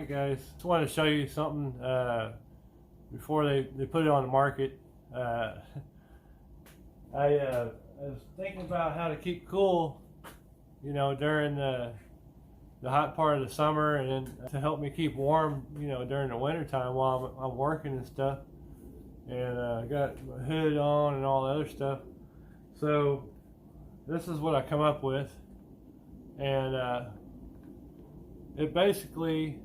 Alright guys, just wanted to show you something before they put it on the market. I was thinking about how to keep cool, you know, during the hot part of the summer, and then to help me keep warm, you know, during the winter time while I'm working and stuff. And I got my hood on and all the other stuff. So this is what I come up with, and it basically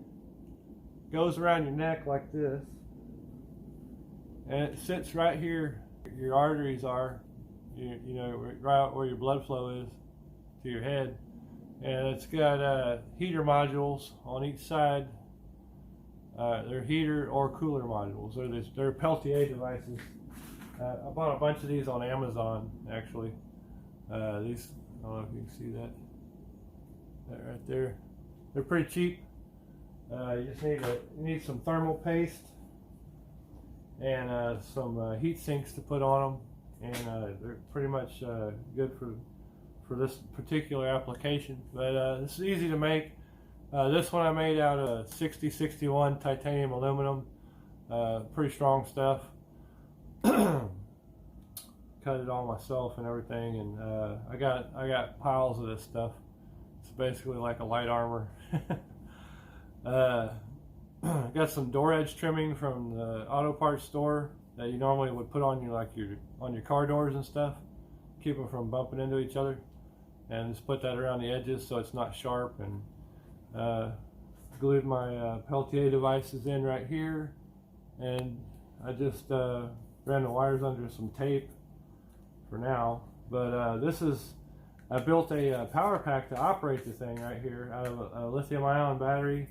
goes around your neck like this, and it sits right here. Your arteries are, you know, right where your blood flow is to your head, and it's got heater modules on each side. They're heater or cooler modules. They're Peltier devices. I bought a bunch of these on Amazon, actually. These, I don't know if you can see that right there. They're pretty cheap. You just need some thermal paste and some heat sinks to put on them, and they're pretty much good for this particular application. But this is easy to make. This one I made out of 6061 titanium aluminum. Pretty strong stuff. Cut it all myself and everything, and I got piles of this stuff. It's basically like a light armor. Got some door edge trimming from the auto parts store that you normally would put on your car doors and stuff, keep them from bumping into each other, and just put that around the edges so it's not sharp. And glued my Peltier devices in right here, and I just ran the wires under some tape for now. But I built a power pack to operate the thing right here out of a lithium-ion battery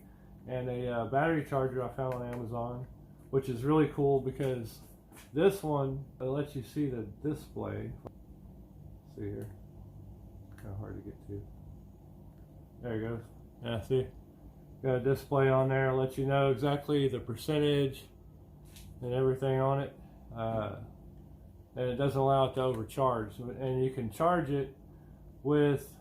and a battery charger I found on Amazon, which is really cool because this one lets you see the display. Let's see here, kind of hard to get to. There it goes. Yeah, see, got a display on there, lets you know exactly the percentage and everything on it, and it doesn't allow it to overcharge. And you can charge it with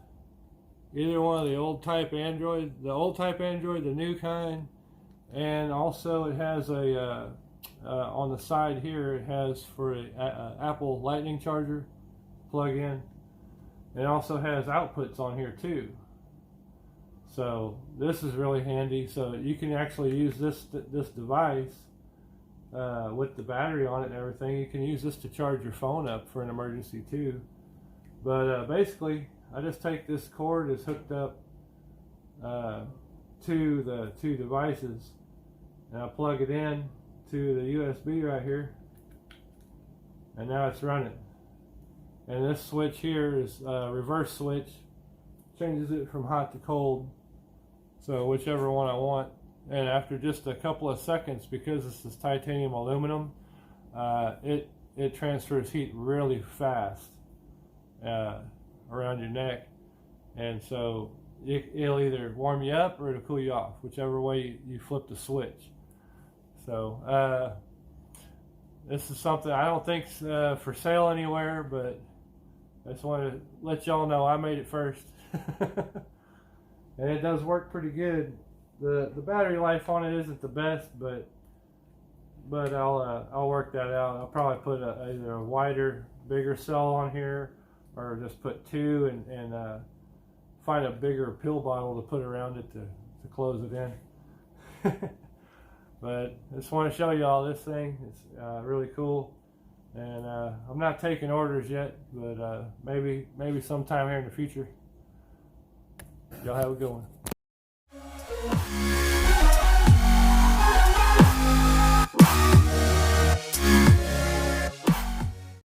either one of the old type Android, the new kind, and also it has a on the side here, it has for a Apple Lightning charger plug-in. It also has outputs on here too. So this is really handy. So you can actually use this device with the battery on it and everything. You can use this to charge your phone up for an emergency too. But basically, I just take this cord that's hooked up to the two devices, and I plug it in to the USB right here, and now it's running. And this switch here is a reverse switch, changes it from hot to cold, so whichever one I want. And after just a couple of seconds, because this is titanium aluminum, it transfers heat really fast around your neck, and so it'll either warm you up or it'll cool you off, whichever way you flip the switch. So this is something I don't think's for sale anywhere, but I just wanted to let y'all know I made it first. And it does work pretty good. The battery life on it isn't the best, but I'll work that out. I'll probably put either a wider, bigger cell on here, or just put two and find a bigger pill bottle to put around it to close it in. But I just want to show you all this thing. It's really cool, and I'm not taking orders yet, but maybe sometime here in the future. Y'all have a good one.